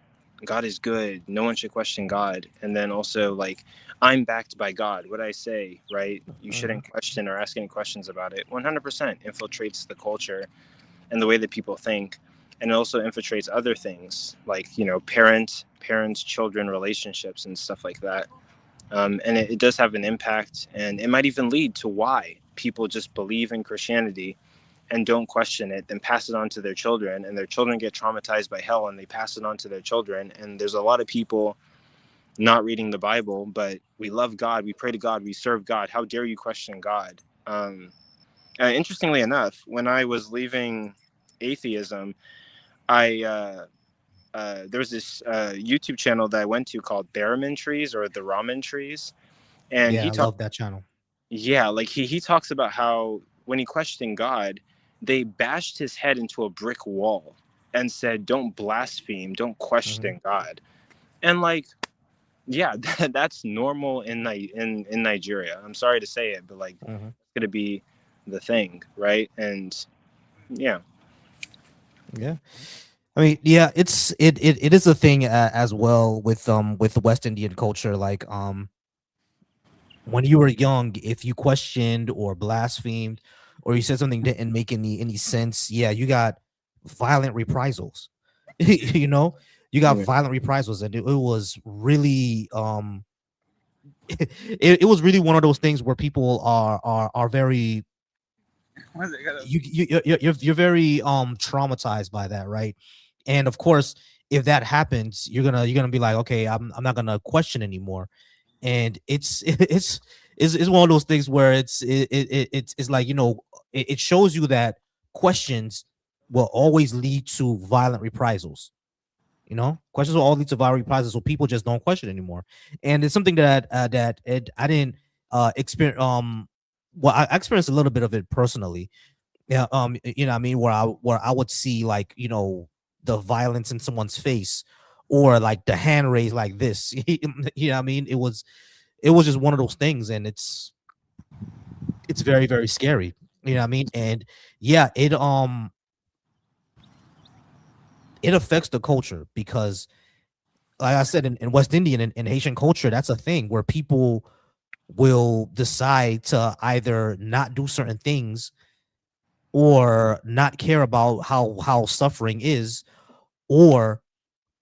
good, no one should question God, and then also, like, I'm backed by God. What I say, right? You Hmm. shouldn't question or ask any questions about it. 100% infiltrates the culture and the way that people think, and it also infiltrates other things like, parents children relationships and stuff like that. And it does have an impact, and it might even lead to why people just believe in Christianity and don't question it, then pass it on to their children, and their children get traumatized by hell, and they pass it on to their children. And there's a lot of people not reading the Bible, but we love God, we pray to God, we serve God. How dare you question God? Interestingly enough, when I was leaving atheism, I there was this YouTube channel that I went to called Barraman Trees, or the Ramen Trees, and Yeah, he I talked. love that channel. Yeah, like he talks about how when he questioned God, they bashed his head into a brick wall and said, "Don't blaspheme, don't Hmm. question God." And, like, yeah, that's normal in Nigeria. I'm sorry to say it, but, like, Hmm. it's gonna be the thing, right? And yeah, Yeah. I mean, yeah, it is a thing as well with the West Indian culture. Like when you were young, if you questioned or blasphemed or you said something didn't make any sense, yeah, you got violent reprisals. you know, you got yeah, violent reprisals, and it was really it was really one of those things where people are very you're very traumatized by that, right? And of course, if that happens, you're gonna be like, okay, I'm not gonna question anymore. And it's one of those things where it's like, it shows you that questions will always lead to violent reprisals. Questions will all lead to violent reprisals, so people just don't question anymore. And it's something I didn't experience. Well, I experienced a little bit of it personally. Yeah, what I mean, where I would see, like, the violence in someone's face, or like the hand raised like this. What I mean, it was just one of those things, and it's very, very scary. What I mean. And yeah, it affects the culture because, like I said, in West Indian and Haitian culture, that's a thing where people will decide to either not do certain things or not care about how suffering is, or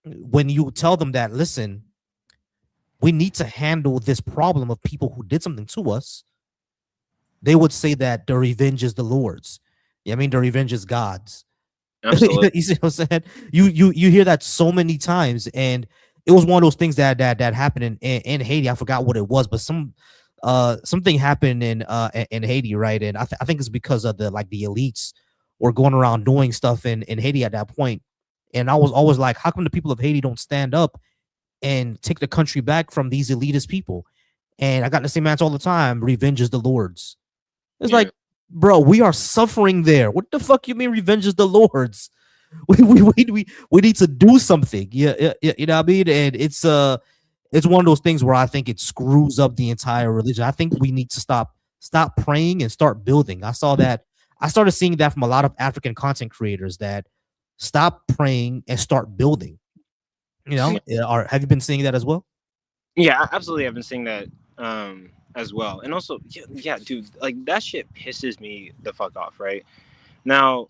when you tell them that, listen, we need to handle this problem of people who did something to us, they would say that the revenge is the Lord's. Yeah, I mean, the revenge is God's. absolutely. You see what I'm saying? You hear that so many times, and it was one of those things that happened in Haiti. I forgot what it was, but something happened in Haiti, right? And I think it's because of the elites were going around doing stuff in Haiti at that point. And I was always like, how come the people of Haiti don't stand up and take the country back from these elitist people? And I got the same answer all the time: revenge is the Lord's. It's Yeah, like, bro, we are suffering there. What the fuck you mean revenge is the Lord's? We need to do something. Yeah, yeah, yeah, you know what I mean? And it's one of those things where I think it screws up the entire religion. I think we need to stop praying and start building. I started seeing that from a lot of African content creators, that stop praying and start building. yeah, Have you been seeing that as well? yeah, absolutely. I've been seeing that as well, and also, yeah, yeah, dude, like, that shit pisses me the fuck off, right? Now,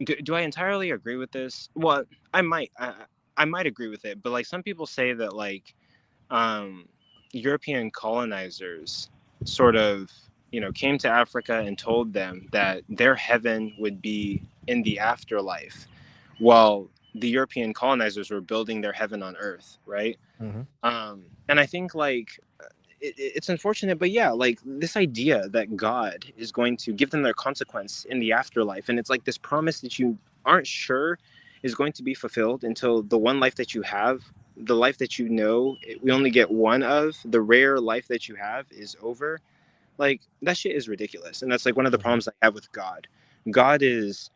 do I entirely agree with this? Well, I might. I might agree with it, but, like, some people say that, like, um, European colonizers sort of, came to Africa and told them that their heaven would be in the afterlife, while the European colonizers were building their heaven on earth, right? Mm-hmm. And I think, like, it's unfortunate, but yeah, like, this idea that God is going to give them their consequence in the afterlife, and it's like this promise that you aren't sure is going to be fulfilled until the one life that you have, the life that we only get one of, the rare life that you have is over. Like that shit is ridiculous, and that's like one of the problems I have with God. God is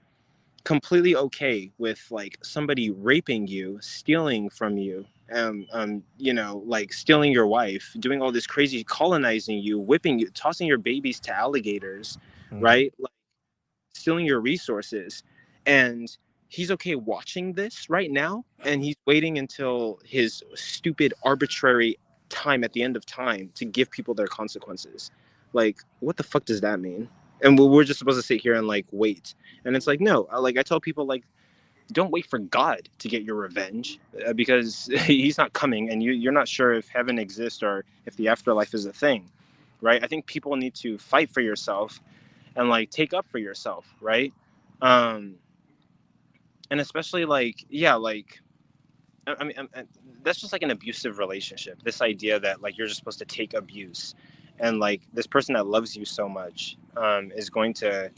completely okay with like somebody raping you, stealing from you, like stealing your wife, doing all this crazy, colonizing you, whipping you, tossing your babies to alligators, Hmm. right? Like stealing your resources, and he's okay watching this right now, and he's waiting until his stupid arbitrary time at the end of time to give people their consequences. Like, what the fuck does that mean? And we're just supposed to sit here and like wait. And it's like, no, like I tell people, like, don't wait for God to get your revenge, because he's not coming, and you're not sure if heaven exists or if the afterlife is a thing, right? I think people need to fight for yourself and like take up for yourself, right? um and especially like, yeah, like I mean, that's just like an abusive relationship, this idea that like you're just supposed to take abuse, and like this person that loves you so much is going to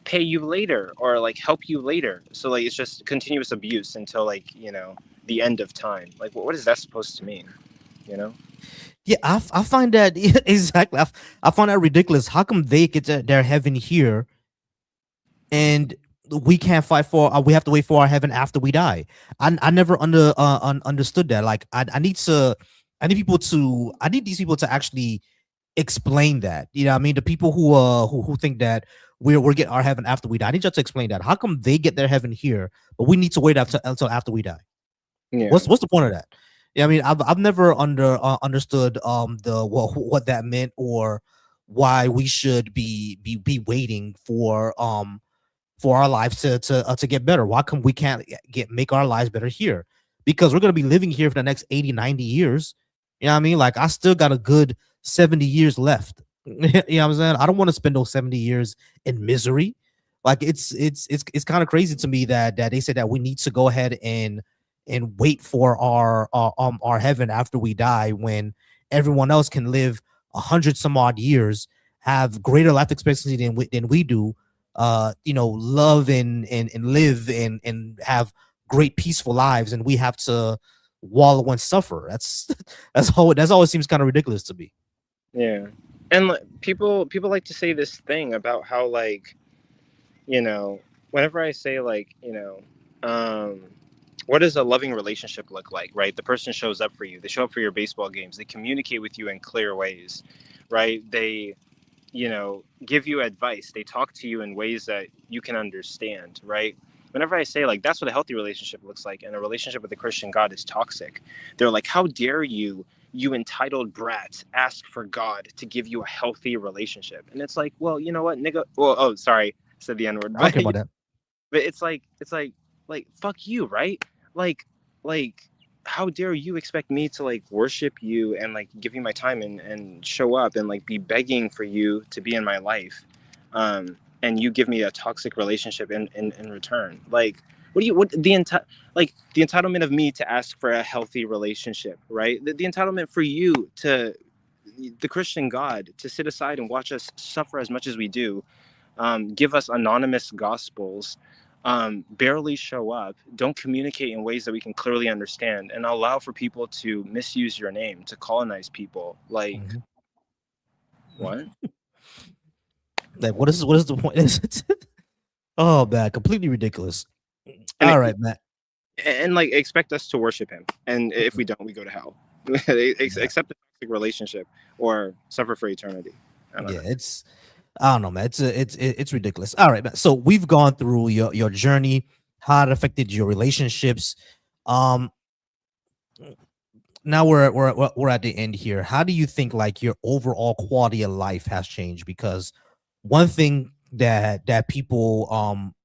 pay you later or like help you later, so like it's just continuous abuse until like, the end of time. Like what is that supposed to mean, you know? Yeah, I find that exactly. I find that ridiculous. How come they get their heaven here and we can't fight for? We have to wait for our heaven after we die. I never understood that. Like I need people to I need these people to actually explain that. You know what I mean? The people who think that we're getting our heaven after we die. I need you to explain that. How come they get their heaven here, but we need to wait after until after we die? Yeah. What's the point of that? Yeah, I mean, I've never understood the what that meant, or why we should be waiting for our lives to get better. Why come we can't get make our lives better here? Because we're gonna be living here for the next 80, 90 years. You know what I mean? Like I still got a good 70 years left. You know what I'm saying? I don't want to spend those 70 years in misery. Like it's kind of crazy to me that they said that we need to go ahead and wait for our heaven after we die, when everyone else can live 100 some odd years, have greater life expectancy than we do, love and live and have great peaceful lives, and we have to wallow and suffer. That's that's always seems kind of ridiculous to me. Yeah. And like, people like to say this thing about how like, whenever I say like, what does a loving relationship look like, right? The person shows up for you, they show up for your baseball games, they communicate with you in clear ways, right? They, give you advice, they talk to you in ways that you can understand, right? Whenever I say like that's what a healthy relationship looks like, and a relationship with a Christian God is toxic, they're like, how dare you, you entitled brat, ask for God to give you a healthy relationship? And it's like, well, you know what, nigga, well, oh, sorry, I said the n-word. I don't but care about that. but it's like fuck you, right? like like how dare you expect me to like worship you and like give you my time and show up and like be begging for you to be in my life, and you give me a toxic relationship in return? Like, what do you what like the entitlement of me to ask for a healthy relationship, right? The entitlement for you to, the Christian God, to sit aside and watch us suffer as much as we do, give us anonymous gospels, barely show up, don't communicate in ways that we can clearly understand, and allow for people to misuse your name to colonize people. Like, Mhm. what? Like what is the point? Oh man, completely ridiculous. And All right, Matt. like expect us to worship him, and if we don't, we go to hell. Yeah, Accept a toxic relationship or suffer for eternity. I don't yeah. know. I don't know, man. It's ridiculous. All right, man. So we've gone through your journey, how it affected your relationships. Um, Now we're at the end here. How do you think like your overall quality of life has changed? Because one thing that people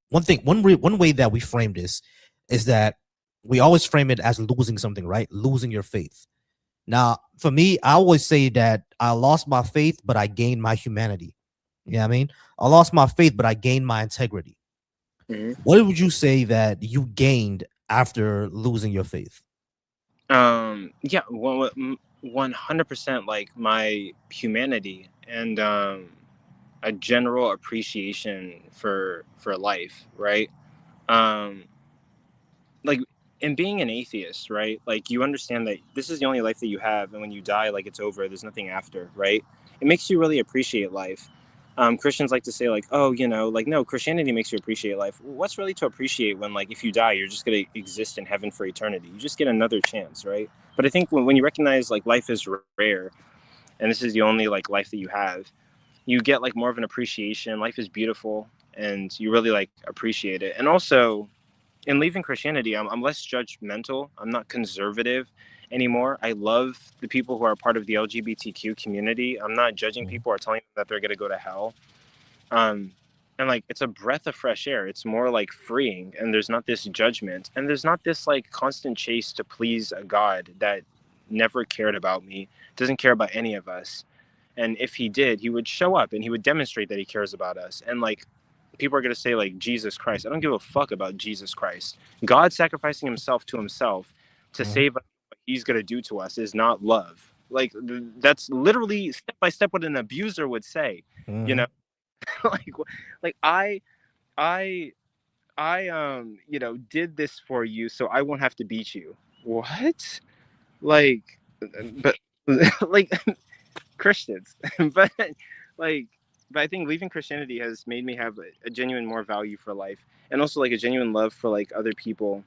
one way that we frame this is that we always frame it as losing something, right? Losing your faith. Now, for me, I always say that I lost my faith, but I gained my humanity. You know what I mean? I lost my faith, but I gained my integrity. Hmm. What would you say that you gained after losing your faith? Yeah, 100%, like my humanity, and a general appreciation for life, right? um like, in being an atheist, right, like you understand that this is the only life that you have, and when you die, like it's over, there's nothing after, right? it makes you really appreciate life. Christians like to say like, oh, like, no, Christianity makes you appreciate life. What's really to appreciate when, like, if you die, you're just going to exist in heaven for eternity? You just get another chance, right? But I think when you recognize like life is rare, and this is the only like life that you have, you get like more of an appreciation. Life is beautiful, and you really like appreciate it. And also, in leaving Christianity, I'm less judgmental. I'm not conservative anymore. I love the people who are part of the LGBTQ community. I'm not judging Mhm. people or telling them that they're going to go to hell. Um, and like, it's a breath of fresh air. It's more like freeing, and there's not this judgment, and there's not this like constant chase to please a God that never cared about me, doesn't care about any of us. And if he did, he would show up and he would demonstrate that he cares about us. And like, people are going to say like Jesus Christ. I don't give a fuck about Jesus Christ. God sacrificing himself to Mhm. save us, what he's going to do to us is not love. Like, that's literally step by step what an abuser would say, you know? Mhm. like like I did this for you so I won't have to beat you. What? Like, but like, Christians. but like but I think leaving Christianity has made me have a genuine more value for life, and also like a genuine love for like other people,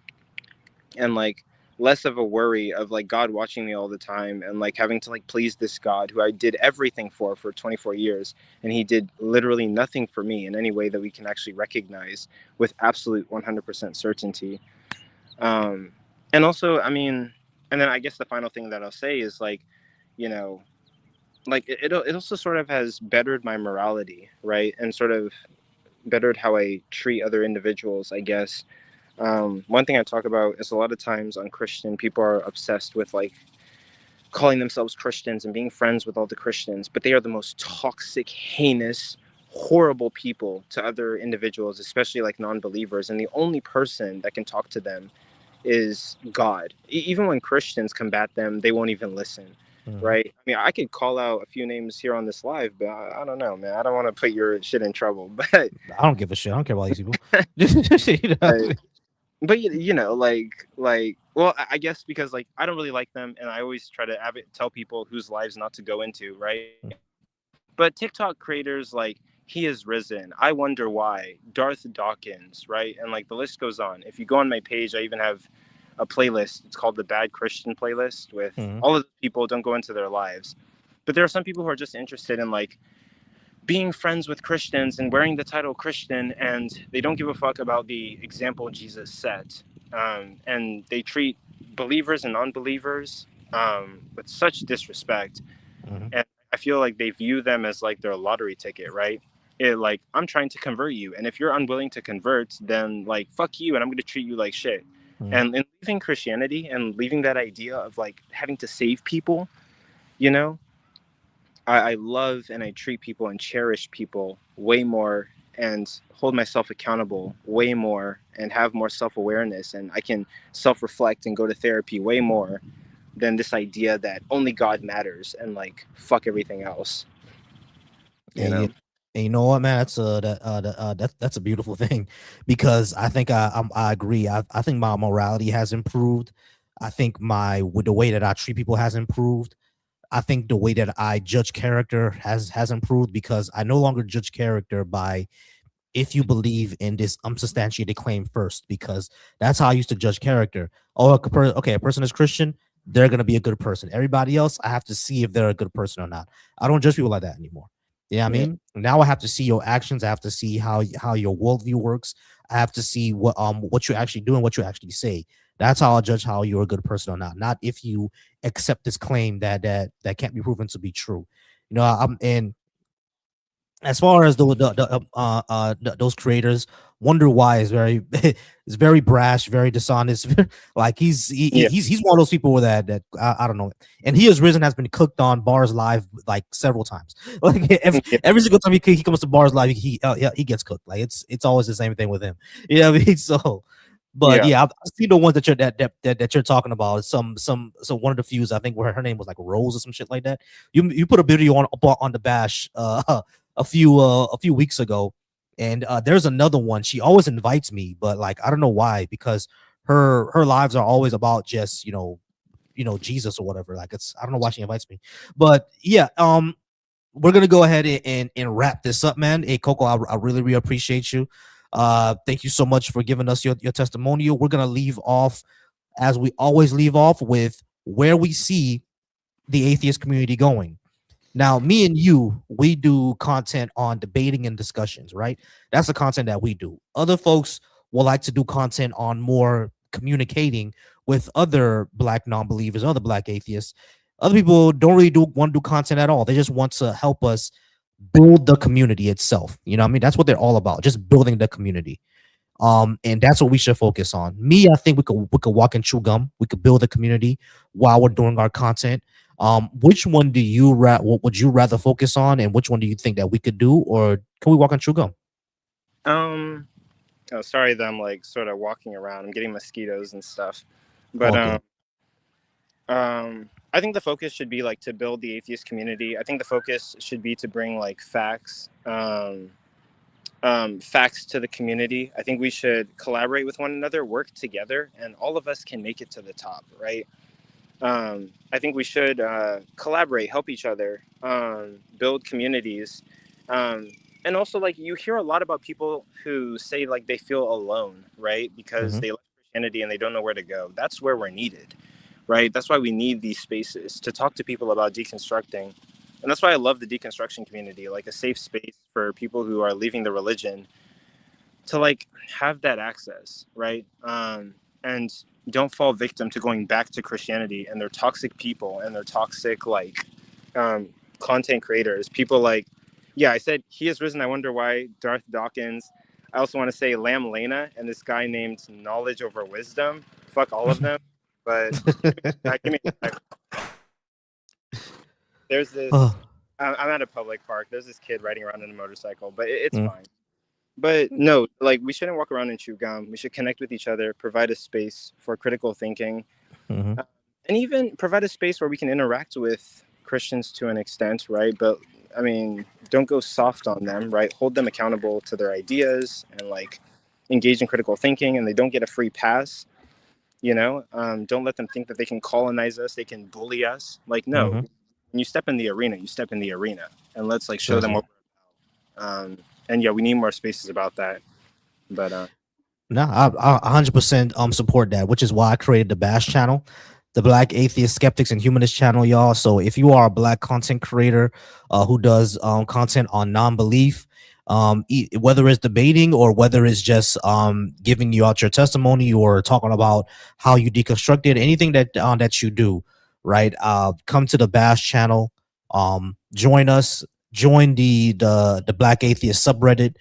and like less of a worry of like God watching me all the time, and like having to like please this God who I did everything for 24 years, and he did literally nothing for me in any way that we can actually recognize with absolute 100% certainty. um and also, I mean, and then I guess the final thing that I'll say is like, you know like it also sort of has bettered my morality, right? And sort of bettered how I treat other individuals, I guess. One thing I talk about is a lot of times on Christian, people are obsessed with like calling themselves Christians and being friends with all the Christians, but they are the most toxic, heinous, horrible people to other individuals, especially like non-believers. And the only person that can talk to them is God. Even when Christians combat them, they won't even listen. Mhm. Right? I mean, I could call out a few names here on this live, but I don't know, man. I don't want to put your shit in trouble. But I don't give a shit. I don't care about these people. You know? uh, but well, I guess because like I don't really like them, and I always try to tell people whose lives not to go into, right? But TikTok creators like He Is Risen, I Wonder Why, Darth Dawkins, right? And like the list goes on. If you go on my page, I even have a playlist. It's called the Bad Christian playlist with Mhm. all of the people. Don't go into their lives. But there are some people who are just interested in like being friends with Christians and wearing the title Christian, and they don't give a fuck about the example Jesus set. And they treat believers and non-believers with such disrespect. Mhm. And I feel like they view them as like their lottery ticket, right? Like, I'm trying to convert you, and if you're unwilling to convert, then like fuck you, and I'm going to treat you like shit. Mhm. And in leaving Christianity and leaving that idea of like having to save people, you know, I love and I treat people and cherish people way more, and hold myself accountable way more, and have more self-awareness, and I can self-reflect and go to therapy way more than this idea that only God matters and like fuck everything else, you And, you, know? and you know what, man? That's a beautiful thing, because I think I agree. I think my morality has improved. I think with the way that I treat people has improved. I think the way that I judge character has improved, because I no longer judge character by if you believe in this unsubstantiated claim first, because that's how I used to judge character. Oh, okay, a person is Christian, they're gonna be a good person. Everybody else, I have to see if they're a good person or not. I don't judge people like that anymore. You know what I Yeah, mean? Now I have to see your actions. I have to see how your worldview works. I have to see what you actually do and what you actually say. That's how I judge how you're a good person or not. Not if you accept this claim that can't be proven to be true. You know, and as far as those creators, Wonder Why is very is very brash, very dishonest. Like yeah, he's one of those people that I don't know. And He Is Risen has been cooked on Bars Live like several times. Like yeah, every single time he comes to Bars Live, he gets cooked. Like it's always the same thing with him. You know what I mean? So, but yeah, yeah, I've seen the ones that you're talking about. So one of the fews, I think, where her name was like Rose or some shit like that. You put a video on the bash a few weeks ago, and there's another one. She always invites me, but like I don't know why, because her lives are always about just Jesus or whatever. Like it's I don't know why she invites me, but yeah. we're gonna go ahead and wrap this up, man. Hey, Coco, I really appreciate you. Thank you so much for giving us your testimonial. We're gonna leave off as we always leave off with where we see the atheist community going. Now, me and you, we do content on debating and discussions, right? That's the content that we do. Other folks will like to do content on more communicating with other black non-believers, other black atheists. Other people don't really do want to do content at all. They just want to help us build the community itself. You know what I mean? That's what they're all about, just building the community. And that's what we should focus on. Me, I think we could walk and chew gum. We could build a community while we're doing our content. Which one do you what would you rather focus on, and which one do you think that we could do, or can we walk and chew gum? Um, oh, sorry that I'm like sort of walking around. I'm getting mosquitoes and stuff. But All good. I think the focus should be like to build the atheist community. I think the focus should be to bring like facts to the community. I think we should collaborate with one another, work together, and all of us can make it to the top, right? I think we should collaborate, help each other, build communities. Um, and also, like, you hear a lot about people who say, like, they feel alone, right? Because Hmm. they left Christianity and they don't know where to go. That's where we're needed, right? That's why we need these spaces to talk to people about deconstructing. And that's why I love the deconstruction community, like a safe space for people who are leaving the religion to like have that access, right? And don't fall victim to going back to Christianity and their toxic people and their toxic like um, content creators. People like, yeah, I said he has risen. I wonder why Darth Dawkins. I also want to say Lam Lena and this guy named Knowledge Over Wisdom. Fuck all of them. But give me a sec. There's this. Oh, I'm at a public park. There's this kid riding around on a motorcycle, but it's mm, fine. But no, like we shouldn't walk around and chew gum. We should connect with each other, provide a space for critical thinking, mhm, uh, and even provide a space where we can interact with Christians to an extent, right? But I mean, don't go soft on them, right? Hold them accountable to their ideas and like engage in critical thinking, and they don't get a free pass. Don't let them think that they can colonize us, they can bully us. Like, no, mhm. when you step in the arena, you step in the arena, and let's like show them Exactly. what. And yeah, we need more spaces about that. But No, I 100% support that, which is why I created the Bash channel, the Black Atheist Skeptics and Humanist channel, y'all. So if you are a Black content creator who does content on non-belief, whether it's debating or whether it's just giving you out your testimony or talking about how you deconstructed anything that you do, right? Come to the Bash channel, join us, join the Black Atheist subreddit,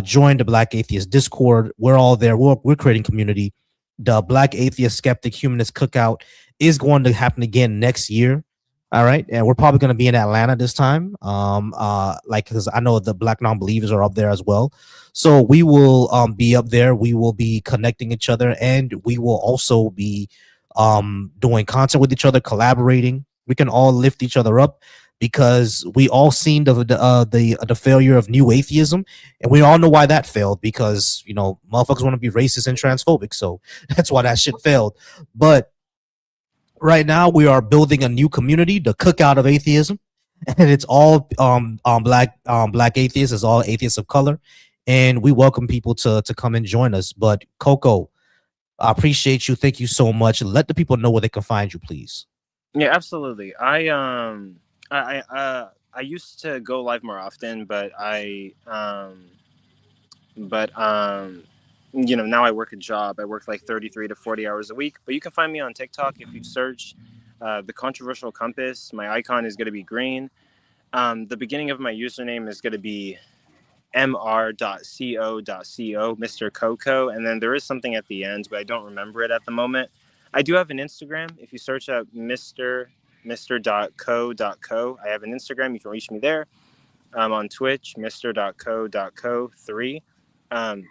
join the Black Atheist Discord. We're all there. We're creating community. The Black Atheist Skeptic Humanist Cookout is going to happen again next year. All right, and we're probably going to be in Atlanta this time. Like because I know the Black non-believers are up there as well, so we will be up there. We will be connecting each other, and we will also be doing content with each other, collaborating. We can all lift each other up because we all seen the failure of new atheism, and we all know why that failed because motherfuckers want to be racist and transphobic, so that's why that shit failed. But right now we are building a new community, the cookout of atheism, and it's all black atheists, it's all atheists of color, and we welcome people to come and join us. But Coco, I appreciate you. Thank you so much. Let the people know where they can find you, please. yeah, absolutely. I used to go live more often, but now I work a job. I work like 33 to 40 hours a week. But you can find me on TikTok if you search the controversial compass. My icon is going to be green. The beginning of my username is going to be mr.co.co, Mr. Coco, and then there is something at the end, but I don't remember it at the moment. I do have an Instagram. If you search up mr.co.co, I have an Instagram. You can reach me there. I'm on Twitch, mr.co.co3. Um,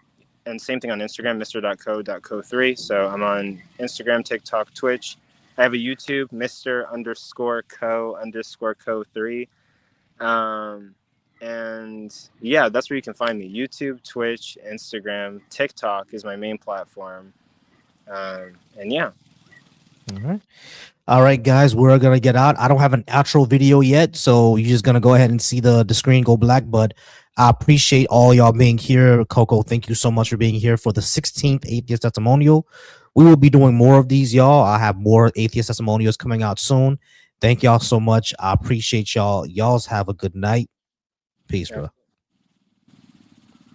and same thing on Instagram, mr.co.co3. So I'm on Instagram, TikTok, Twitch. I have a YouTube, Mr._co_co3. Um, and yeah, that's where you can find me. YouTube, Twitch, Instagram, TikTok is my main platform. And yeah. All right. All right, guys, we're gonna get out. I don't have an outro video yet, so you're just gonna go ahead and see the screen go black. But I appreciate all y'all being here. Coco, thank you so much for being here for the 16th Atheist Testimonial. We will be doing more of these, y'all. I have more Atheist Testimonials coming out soon. Thank y'all so much. I appreciate y'all. Y'all's have a good night. Peace, Yeah. bro.